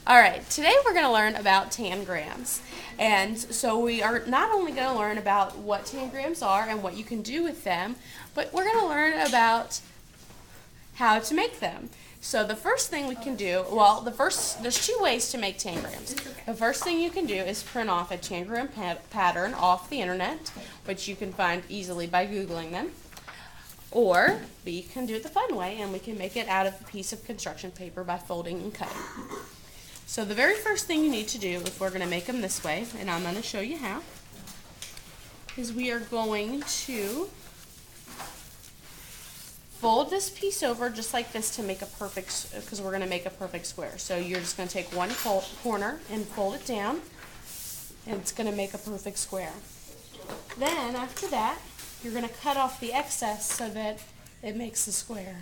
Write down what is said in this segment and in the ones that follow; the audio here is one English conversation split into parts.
All right, today we're going to learn about tangrams. And so we are not only going to learn about what tangrams are and what you can do with them, but we're going to learn about how to make them. So the first thing we can do, there's two ways to make tangrams. The first thing you can do is print off a tangram pattern off the internet, which you can find easily by Googling them. Or we can do it the fun way, and we can make it out of a piece of construction paper by folding and cutting. So the very first thing you need to do, if we're going to make them this way, and I'm going to show you how, is we are going to fold this piece over just like this to make a perfect, because we're going to make a perfect square. So you're just going to take one corner and fold it down, and it's going to make a perfect square. Then after that, you're going to cut off the excess so that it makes the square.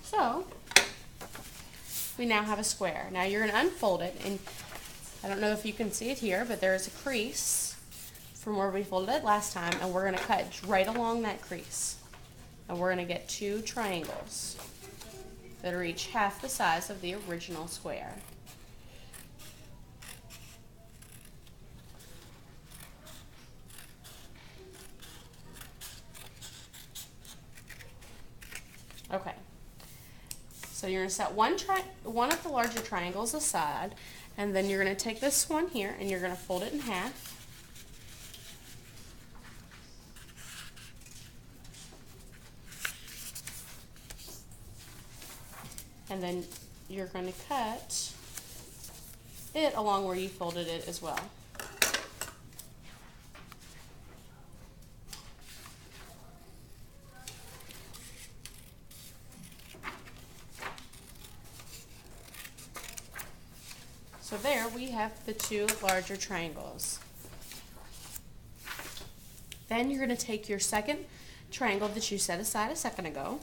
So, we now have a square. Now you're going to unfold it, and I don't know if you can see it here, but there is a crease from where we folded it last time, and we're going to cut right along that crease. And we're going to get two triangles that are each half the size of the original square. Okay. So you're going to set one of the larger triangles aside, and then you're going to take this one here and you're going to fold it in half. And then you're going to cut it along where you folded it as well. So there we have the two larger triangles. Then you're going to take your second triangle that you set aside a second ago,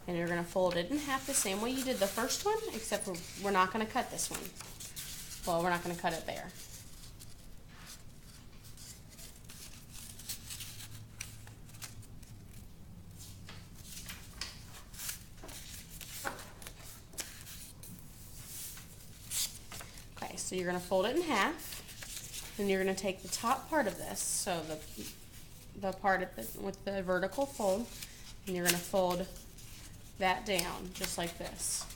and you're going to fold it in half the same way you did the first one, except we're not going to cut this one. Well, we're not going to cut it there. So you're going to fold it in half, and you're going to take the top part of this, so the part with the vertical fold, and you're going to fold that down just like this.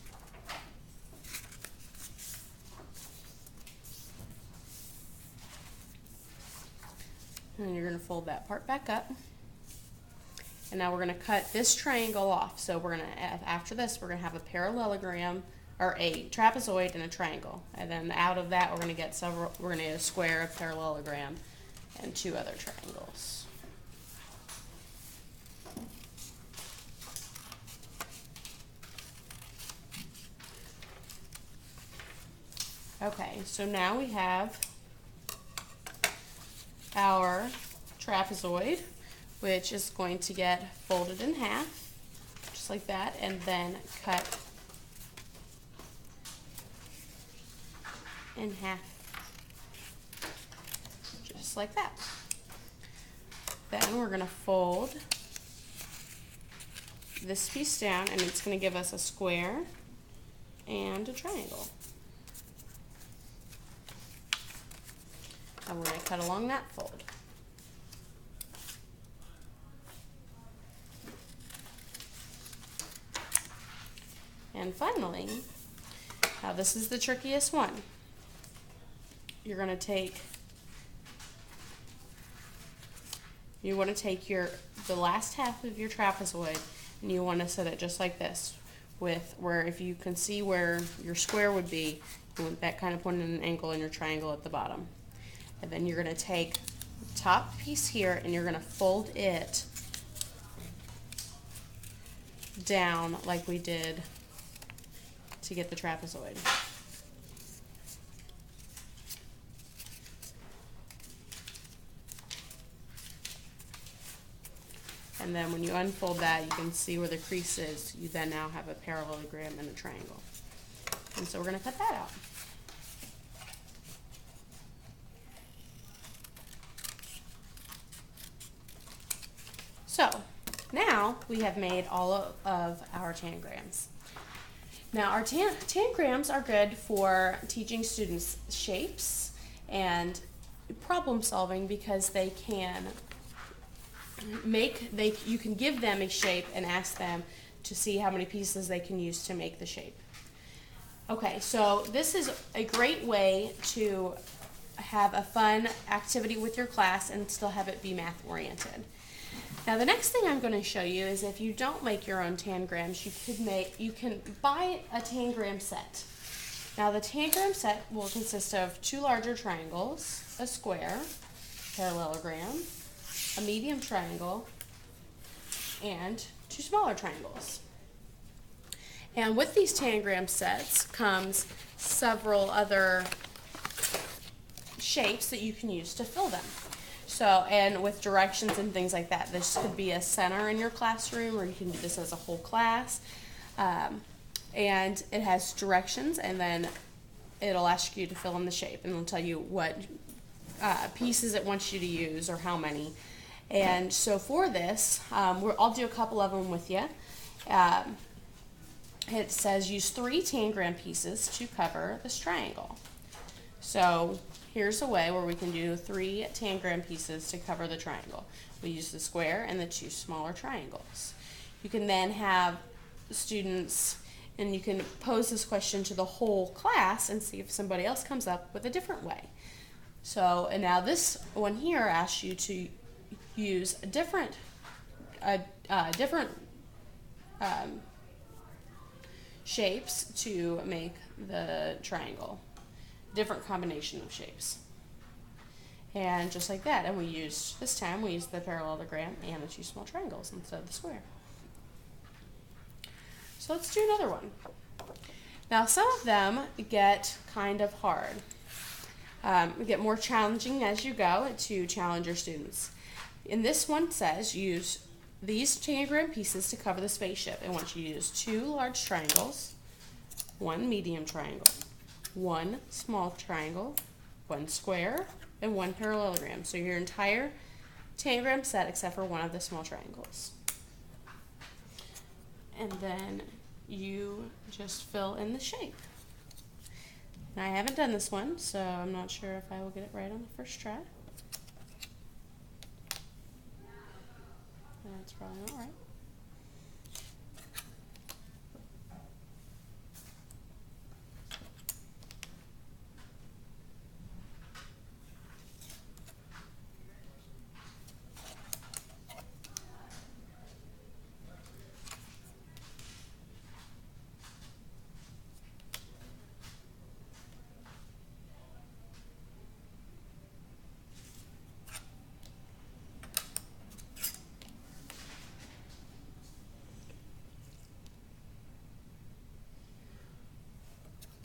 And you're going to fold that part back up. And now we're going to cut this triangle off. So we're going to, after this, we're going to have a parallelogram, or a trapezoid and a triangle, and then out of that we're going to get a square, a parallelogram, and two other triangles. Okay, so now we have our trapezoid, which is going to get folded in half, just like that, and then cut in half, just like that. Then we're going to fold this piece down, and it's going to give us a square and a triangle. And we're going to cut along that fold. And finally, now this is the trickiest one. You're going to take, you want to take the last half of your trapezoid, and you want to set it just like this, with where, if you can see where your square would be, you want that kind of point at an angle in your triangle at the bottom. And then you're going to take the top piece here, and you're going to fold it down like we did to get the trapezoid. And then when you unfold that, you can see where the crease is. You then now have a parallelogram and a triangle. And so we're going to cut that out. Now we have made all of our tangrams. Now our tangrams are good for teaching students shapes and problem solving because they can you can give them a shape and ask them to see how many pieces they can use to make the shape. Okay, so this is a great way to have a fun activity with your class and still have it be math oriented. Now the next thing I'm going to show you is if you don't make your own tangrams, you can buy a tangram set. Now the tangram set will consist of 2 larger triangles, a square, parallelogram, a medium triangle, and 2 smaller triangles. And with these tangram sets comes several other shapes that you can use to fill them. So, and with directions and things like that, this could be a center in your classroom, or you can do this as a whole class. And it has directions, and then it'll ask you to fill in the shape, and it'll tell you what pieces it wants you to use or how many. And so for this, I'll do a couple of them with you. It says use 3 tangram pieces to cover this triangle. So here's a way where we can do 3 tangram pieces to cover the triangle. We use the square and the 2 smaller triangles. You can then have students, and you can pose this question to the whole class and see if somebody else comes up with a different way. So, and now this one here asks you to use different shapes to make the triangle, different combination of shapes. And just like that, and this time we used the parallelogram and the 2 small triangles instead of the square. So let's do another one. Now some of them get kind of hard. Get more challenging as you go to challenge your students. And this one says use these tangram pieces to cover the spaceship. I want you to use 2 large triangles, 1 medium triangle, 1 small triangle, 1 square, and 1 parallelogram. So your entire tangram set except for one of the small triangles. And then you just fill in the shape. Now I haven't done this one, so I'm not sure if I will get it right on the first try. That's probably not right.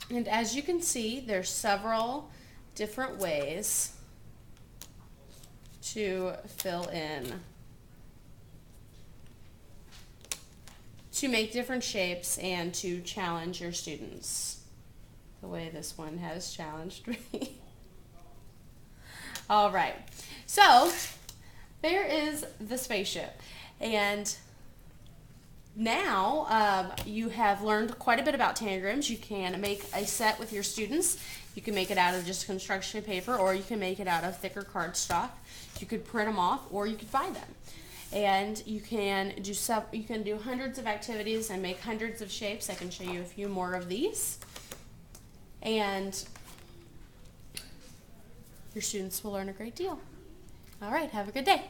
And as you can see, there's several different ways to fill in, to make different shapes and to challenge your students the way this one has challenged me. All right, so there is the spaceship, and now you have learned quite a bit about tangrams. You can make a set with your students. You can make it out of just construction paper, or you can make it out of thicker cardstock. You could print them off, or you could buy them. And you can do hundreds of activities and make hundreds of shapes. I can show you a few more of these. And your students will learn a great deal. All right, have a good day.